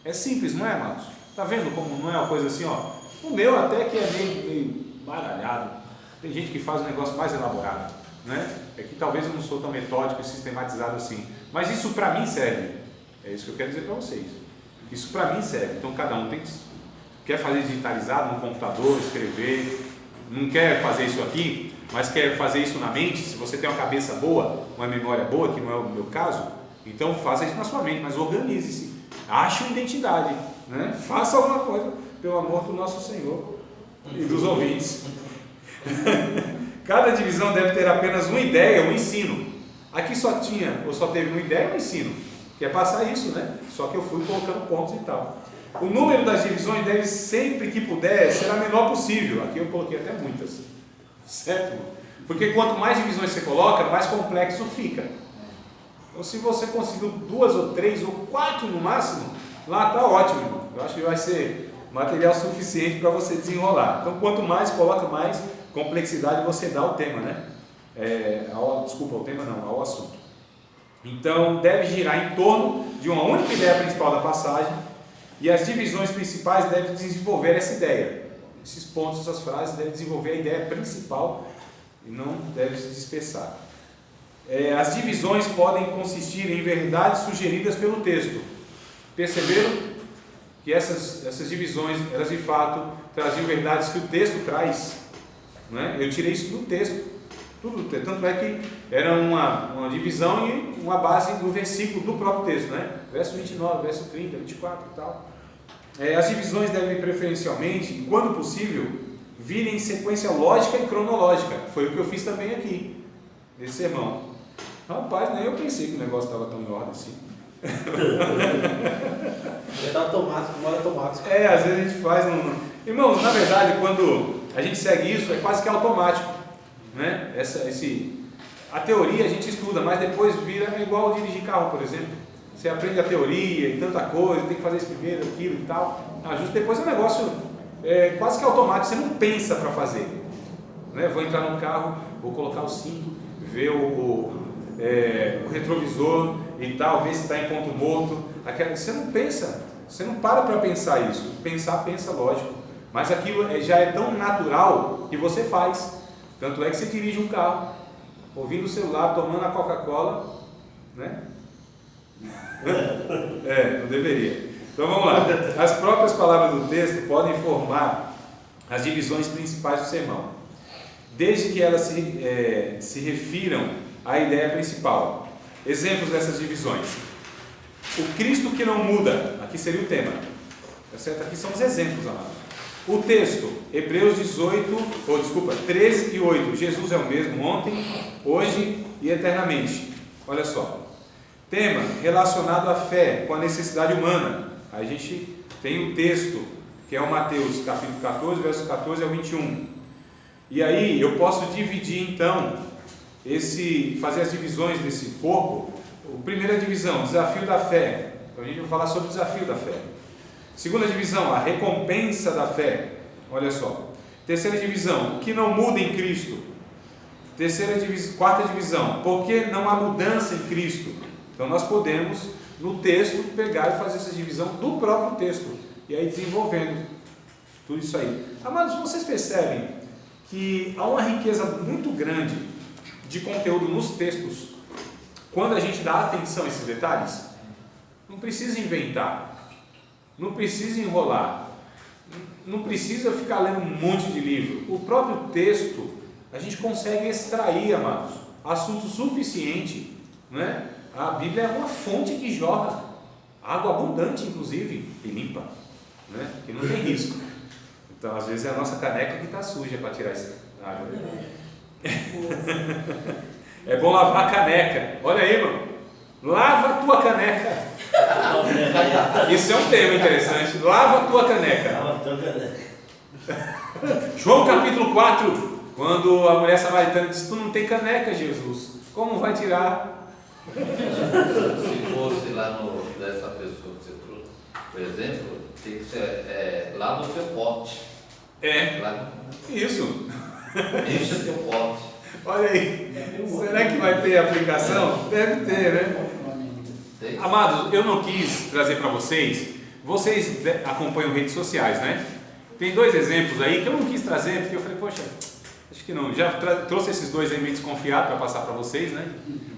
É simples, não é, amados? Tá vendo como não é uma coisa assim, ó? O meu até que é meio baralhado. Tem gente que faz um negócio mais elaborado, né? É que talvez eu não sou tão metódico e sistematizado assim. Mas isso para mim serve. É isso que eu quero dizer para vocês. Isso para mim serve. Então cada um quer fazer digitalizado no computador, escrever, não quer fazer isso aqui, mas quer fazer isso na mente, se você tem uma cabeça boa, uma memória boa, que não é o meu caso, então faça isso na sua mente, mas organize-se, ache uma identidade, né? Faça alguma coisa pelo amor do nosso Senhor e dos ouvintes. Cada divisão deve ter apenas uma ideia, um ensino. Aqui só teve uma ideia e um ensino, que é passar isso, né? Só que eu fui colocando pontos e tal. O número das divisões deve sempre que puder ser a menor possível. Aqui eu coloquei até muitas, certo? Porque quanto mais divisões você coloca, mais complexo fica. Então, se você conseguiu 2 ou 3 ou 4 no máximo, lá está ótimo, irmão. Eu acho que vai ser material suficiente para você desenrolar. Então, quanto mais coloca, mais complexidade você dá ao tema, né? Ao tema não, ao assunto. Então, deve girar em torno de uma única ideia principal da passagem, e as divisões principais devem desenvolver essa ideia. Esses pontos, essas frases devem desenvolver a ideia principal e não devem se dispersar. As divisões podem consistir em verdades sugeridas pelo texto. Perceberam que essas divisões, elas de fato traziam verdades que o texto traz, né? Eu tirei isso do texto, tanto é que era uma divisão e uma base do versículo do próprio texto, né? Verso 29, verso 30, 24 e tal. As divisões devem preferencialmente, quando possível, virem em sequência lógica e cronológica. Foi o que eu fiz também aqui, nesse sermão. Rapaz, nem eu pensei que o negócio estava tão em ordem assim. É automático, modo automático. Às vezes a gente faz Irmãos, na verdade, quando a gente segue isso, é quase que automático, né? A teoria a gente estuda, mas depois vira igual dirigir carro, por exemplo. Você aprende a teoria e tanta coisa, tem que fazer isso primeiro, aquilo e tal. Justo depois é um negócio quase que automático, você não pensa para fazer, né? Vou entrar no carro, vou colocar o cinto, ver o retrovisor e tal, ver se está em ponto morto. Você não pensa, você não para pensar isso. Pensa lógico, mas aquilo já é tão natural que você faz. Tanto é que você dirige um carro, ouvindo o celular, tomando a Coca-Cola, né? Não deveria. Então vamos lá. As próprias palavras do texto podem formar as divisões principais do sermão, desde que elas se refiram à ideia principal. Exemplos dessas divisões: o Cristo que não muda, aqui seria o tema, tá certo? Aqui são os exemplos, amados. O texto, Hebreus 13 e 8, Jesus é o mesmo ontem, hoje e eternamente. Olha só. Tema relacionado à fé com a necessidade humana. Aí a gente tem o texto, que é o Mateus capítulo 14, verso 14 ao 21. E aí eu posso dividir então, fazer as divisões desse corpo. A primeira divisão, desafio da fé. Então a gente vai falar sobre o desafio da fé. Segunda divisão, a recompensa da fé. Olha só. Terceira divisão, o que não muda em Cristo. Quarta divisão, por que não há mudança em Cristo? Então nós podemos, no texto, pegar e fazer essa divisão do próprio texto, e aí desenvolvendo tudo isso aí. Amados, vocês percebem que há uma riqueza muito grande de conteúdo nos textos, quando a gente dá atenção a esses detalhes? Não precisa inventar, não precisa enrolar, não precisa ficar lendo um monte de livro. O próprio texto, a gente consegue extrair, amados, assunto suficiente, né? A Bíblia é uma fonte que jorra água abundante, inclusive, e limpa, né? Que não tem risco. Então, às vezes é a nossa caneca que está suja para tirar essa água. É bom lavar a caneca. Olha aí, irmão. Lava a tua caneca. Isso é um tema interessante. Lava a tua caneca. João capítulo 4, quando a mulher samaritana disse: tu não tem caneca, Jesus, como vai tirar? Se fosse lá dessa pessoa que você trouxe, por exemplo, tem que ser lá no seu pote. Isso. Encha teu pote. Olha aí. Será que vai ter aplicação? Deve ter, né? Amados, eu não quis trazer para vocês acompanham redes sociais, né? Tem 2 exemplos aí que eu não quis trazer, porque eu falei, poxa, acho que não. Já trouxe esses 2 aí meio desconfiado para passar para vocês, né?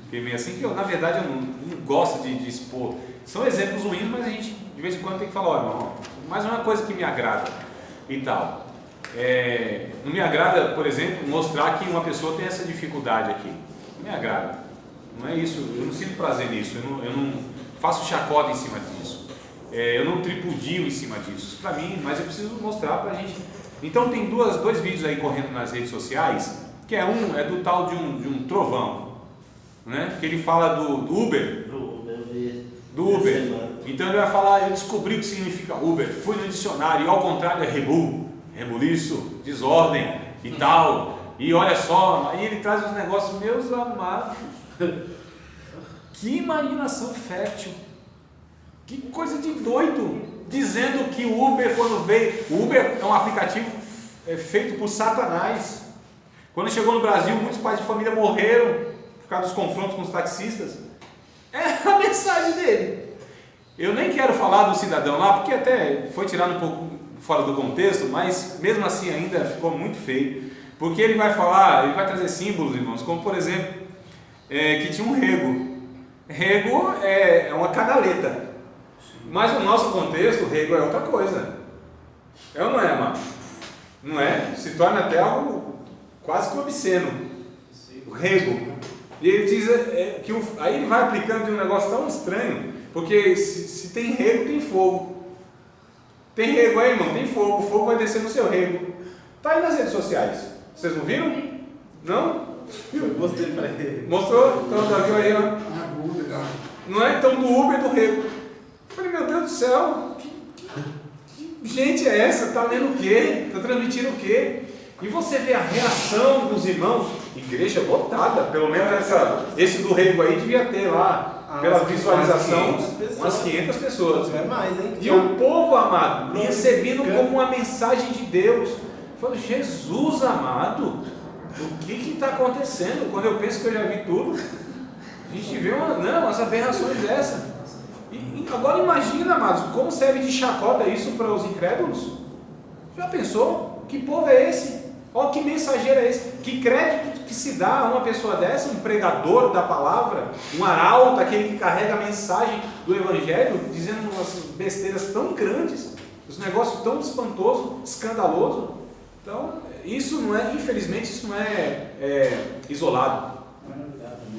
Fiquei meio assim, que na verdade eu não gosto de expor. São exemplos ruins, mas a gente de vez em quando tem que falar, olha, irmão, mais uma coisa que me agrada e tal. Não me agrada, por exemplo, mostrar que uma pessoa tem essa dificuldade aqui. Não me agrada. Não é isso. Eu não sinto prazer nisso. Eu não faço chacota em cima disso. Eu não tripudio em cima disso. Para mim, mas eu preciso mostrar para a gente. Então tem dois vídeos aí correndo nas redes sociais, que é do tal de um trovão, né? Que ele fala do Uber. Do Uber. Então ele vai falar, eu descobri o que significa Uber, fui no dicionário, e ao contrário é rebuliço, desordem e tal, e olha só, aí ele traz os negócios, meus amados, que imaginação fértil, que coisa de doido, dizendo que o Uber, quando veio, o Uber é um aplicativo feito por Satanás. Quando chegou no Brasil, muitos pais de família morreram por causa dos confrontos com os taxistas. É a mensagem dele. Eu nem quero falar do cidadão lá, porque até foi tirado um pouco fora do contexto, mas mesmo assim ainda ficou muito feio, porque ele vai falar, ele vai trazer símbolos, irmãos, como por exemplo, que tinha um rego. Rego é uma canaleta, mas no nosso contexto, rego é outra coisa. É ou não é, amado? Não é? Se torna até algo quase que obsceno. O rego. E ele diz aí ele vai aplicando de um negócio tão estranho, porque se tem rego, tem fogo. Tem rego aí, irmão? Tem fogo. O fogo vai descer no seu rego. Tá aí nas redes sociais. Vocês não viram? Não? Eu mostrei para ele. Mostrou? Então já viu aí, ó. Não é? Então do Uber do rego. Eu falei, meu Deus do céu, que gente é essa? Tá lendo o quê? Tá transmitindo o quê? E você vê a reação dos irmãos, igreja lotada, pelo menos esse do rego aí devia ter lá, pela visualização, umas 500 pessoas. É mais, hein? E o povo amado, recebendo como uma mensagem de Deus. Falando, Jesus amado, o que está acontecendo? Quando eu penso que eu já vi tudo, a gente vê umas aberrações dessas. E agora imagina, amados, como serve de chacota isso para os incrédulos? Já pensou? Que povo é esse? Olha que mensageiro é esse? Que crédito que se dá a uma pessoa dessa, um pregador da palavra, um arauto, aquele que carrega a mensagem do Evangelho, dizendo umas besteiras tão grandes, os negócios tão espantosos, escandalosos. Então, isso não é, infelizmente, isso não é isolado.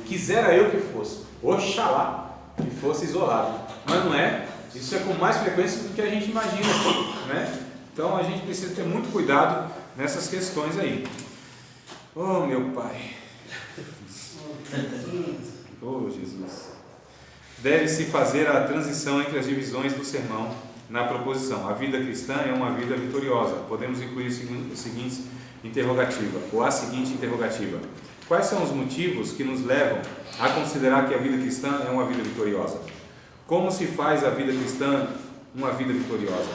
Quisera eu que fosse, oxalá que fosse isolado, mas não é. Isso é com mais frequência do que a gente imagina, né? Então a gente precisa ter muito cuidado nessas questões aí. Oh, meu Pai. Oh, Jesus. Deve-se fazer a transição entre as divisões do sermão na proposição. A vida cristã é uma vida vitoriosa. Podemos incluir a seguinte interrogativa, ou a seguinte interrogativa. Quais são os motivos que nos levam a considerar que a vida cristã é uma vida vitoriosa? Como se faz a vida cristã uma vida vitoriosa?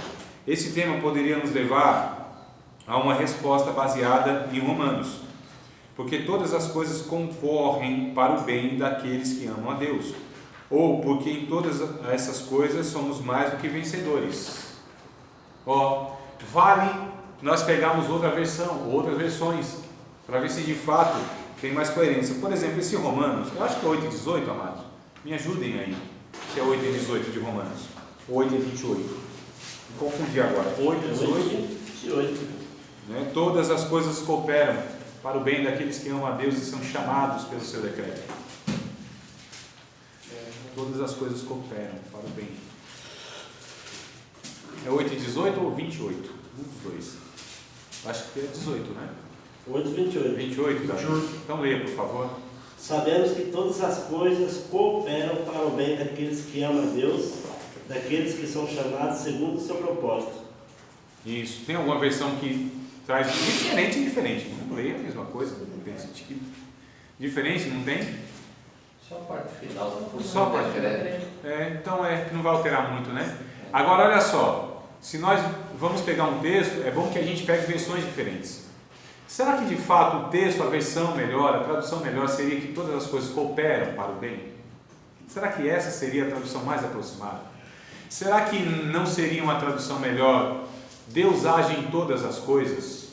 Esse tema poderia nos levar a uma resposta baseada em Romanos, porque todas as coisas concorrem para o bem daqueles que amam a Deus, ou porque em todas essas coisas somos mais do que vencedores. Vale nós pegarmos outra versão, outras versões, para ver se de fato tem mais coerência. Por exemplo, esse Romanos, eu acho que é 8:18, amados, me ajudem aí, se é 8:18 de Romanos, 8:28. Confundi agora, 8:18, né? Todas as coisas cooperam para o bem daqueles que amam a Deus e são chamados pelo seu decreto. Todas as coisas cooperam para o bem. É 8:18 ou 28? Um dos dois. Acho que é 18, né? 8:28. 28, tá? Então leia, por favor. Sabemos que todas as coisas cooperam para o bem daqueles que amam a Deus, daqueles que são chamados segundo o seu propósito. Isso. Tem alguma versão que traz diferente e diferente? Não leia a mesma coisa. Diferente, não tem? Só a parte final. Só a parte final. Então que não vai alterar muito, né? Agora olha só, se nós vamos pegar um texto, é bom que a gente pegue versões diferentes. Será que de fato o texto, a versão melhor, a tradução melhor seria que todas as coisas cooperam para o bem? Será que essa seria a tradução mais aproximada? Será que não seria uma tradução melhor? Deus age em todas as coisas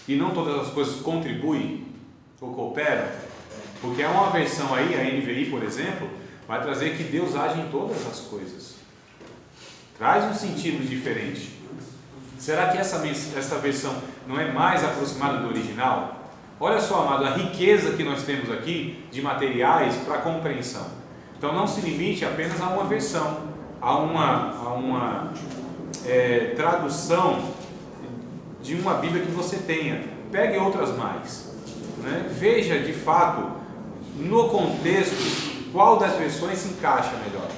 e não todas as coisas contribuem ou cooperam? Porque há uma versão aí, a NVI, por exemplo, vai trazer que Deus age em todas as coisas. Traz um sentido diferente. Será que essa versão não é mais aproximada do original? Olha só, amado, a riqueza que nós temos aqui de materiais para compreensão. Então não se limite apenas a uma versão, a uma tradução de uma Bíblia que você tenha. Pegue outras mais, né? Veja de fato, no contexto, qual das versões se encaixa melhor.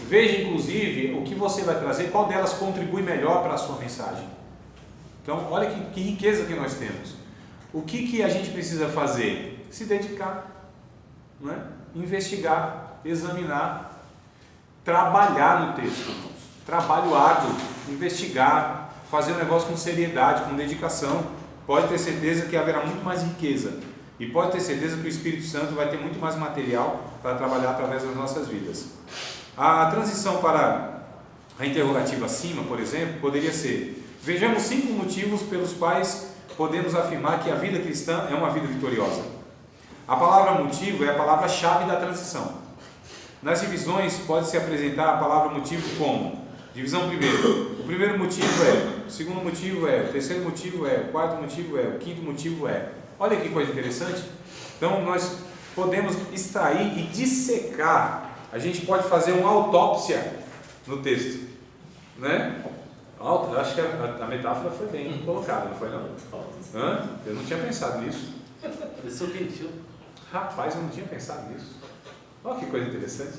Veja inclusive o que você vai trazer, qual delas contribui melhor para a sua mensagem. Então olha que riqueza que nós temos. O que a gente precisa fazer? Se dedicar, não é? Investigar, examinar, trabalhar no texto, irmãos. Trabalho árduo, investigar, fazer o negócio com seriedade, com dedicação. Pode ter certeza que haverá muito mais riqueza e pode ter certeza que o Espírito Santo vai ter muito mais material para trabalhar através das nossas vidas. A transição para a interrogativa acima, por exemplo, poderia ser: vejamos 5 motivos pelos quais podemos afirmar que a vida cristã é uma vida vitoriosa. A palavra motivo é a palavra-chave da transição. Nas divisões pode-se apresentar a palavra motivo como: divisão primeiro, o primeiro motivo é, o segundo motivo é, o terceiro motivo é, o quarto motivo é, o quinto motivo é. Olha que coisa interessante. Então nós podemos extrair e dissecar, a gente pode fazer uma autópsia no texto, né? Eu acho que a metáfora foi bem colocada, não foi não? Hã? Eu não tinha pensado nisso. Pareceu quentinho. Rapaz, eu não tinha pensado nisso. Olha que coisa interessante.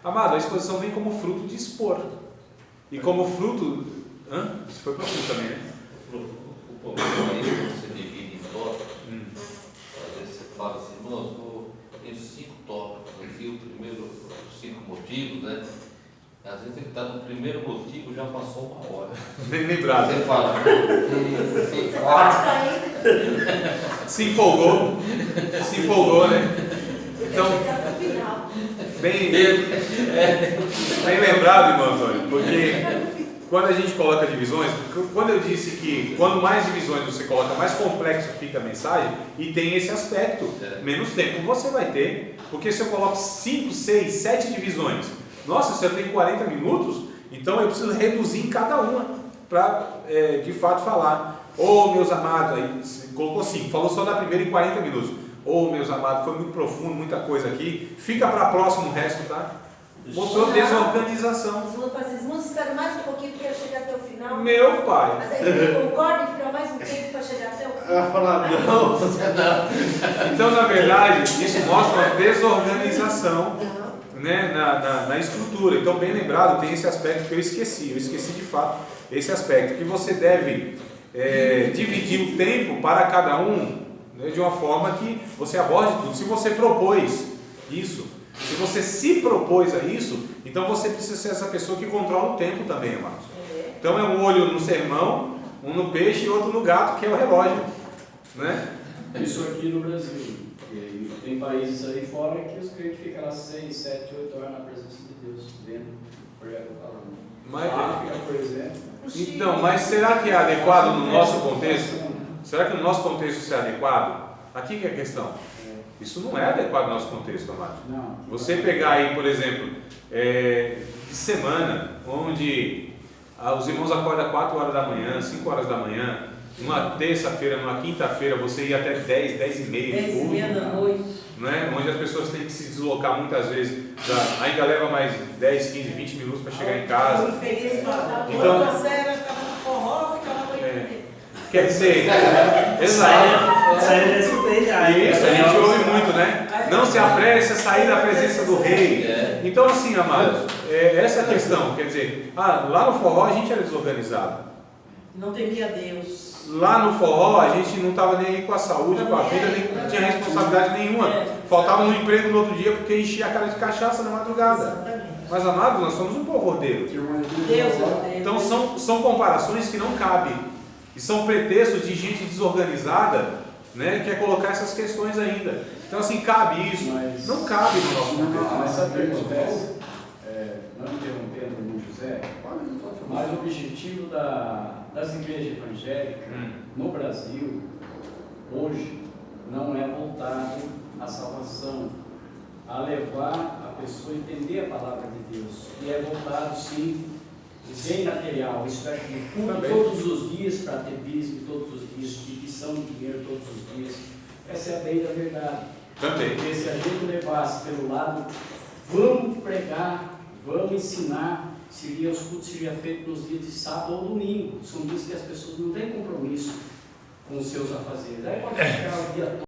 Amado, a exposição vem como fruto de expor. E como fruto... Isso foi profundo também, né? O problema aí é você divide em tópicos. Às vezes você fala assim, irmãos, tem 5 tópicos aqui, o primeiro, os 5 motivos, né? Às vezes ele está no primeiro motivo, já passou 1 hora. Nem lembrado. Você fala, se empolgou, né? Então, bem lembrado, irmão Antônio, porque quando a gente coloca divisões, quando eu disse que quanto mais divisões você coloca, mais complexo fica a mensagem, e tem esse aspecto, menos tempo você vai ter, porque se eu coloco 5, 6, 7 divisões, nossa, se eu tenho 40 minutos, então eu preciso reduzir em cada uma para de fato falar. Meus amados, aí colocou 5, falou só da primeira em 40 minutos. Meus amados, foi muito profundo, muita coisa aqui. Fica para próximo o resto, tá? Mostrou desorganização. Vamos esperar mais um pouquinho porque eu chegar até o final. Meu pai. Mas aí concorda em ficar mais um tempo para chegar até o final? Ela fala, não. Então, na verdade, isso mostra uma desorganização, né, na estrutura. Então, bem lembrado, tem esse aspecto que eu esqueci de fato esse aspecto, que você deve dividir o tempo para cada um, né, de uma forma que você aborde tudo. Se você propôs isso, se você se propôs a isso, então você precisa ser essa pessoa que controla o tempo também, amados. Então é um olho no sermão, um no peixe e outro no gato, que é o relógio, né? Isso aqui no Brasil. E tem países aí fora que os crentes ficam lá 6, 7, 8 horas na presença de Deus, vendo o projeto falando. África, por exemplo. Então, mas será que é adequado no nosso contexto? Será que no nosso contexto isso é adequado? Aqui que é a questão. Isso não é adequado no nosso contexto, amado. Não. Você pegar aí, por exemplo, de semana, onde os irmãos acordam 4 horas da manhã, 5 horas da manhã, numa terça-feira, numa quinta-feira, você ir até 10, 10 e meia, 10 e meia da noite, né? Onde as pessoas têm que se deslocar muitas vezes, ainda leva mais 10, 15, 20 minutos para chegar em casa. infeliz, Então- outra série, ficava no forró, ficava a noite inteira. Quer dizer, exato. Isso aí eu já escutei já. Isso, a gente ouve muito, né? Não se apresse a sair da presença do rei. Então, assim, amados, essa é a questão. Quer dizer, lá no forró a gente era desorganizado. Não temia Deus. Lá no forró a gente não estava nem aí com a saúde, com a vida, nem tinha responsabilidade nenhuma. Faltava no emprego no outro dia porque enchia a cara de cachaça na madrugada. Exatamente. Mas, amados, nós somos um povo ordeiro. Deus é Então são comparações que não cabem. E são pretextos de gente desorganizada, né, que quer colocar essas questões ainda. Então, assim, cabe isso? Mas- Não cabe no nosso contexto. Mas sabe o que acontece? Não interrompendo o irmão José, mas o objetivo das igrejas evangélicas no Brasil, hoje, não é voltado à salvação, a levar a pessoa a entender a palavra de Deus. E é voltado, sim, de bem material, isso é de culto Também. todos os dias, para ter dízimo todos os dias, dividição de dinheiro todos os dias. Essa é a bem da verdade. Também. Porque se a gente levasse pelo lado, vamos pregar, vamos ensinar, os cultos seriam feitos nos dias de sábado ou domingo. São dias que as pessoas não têm compromisso com os seus afazeres. Aí pode ficar o dia todo.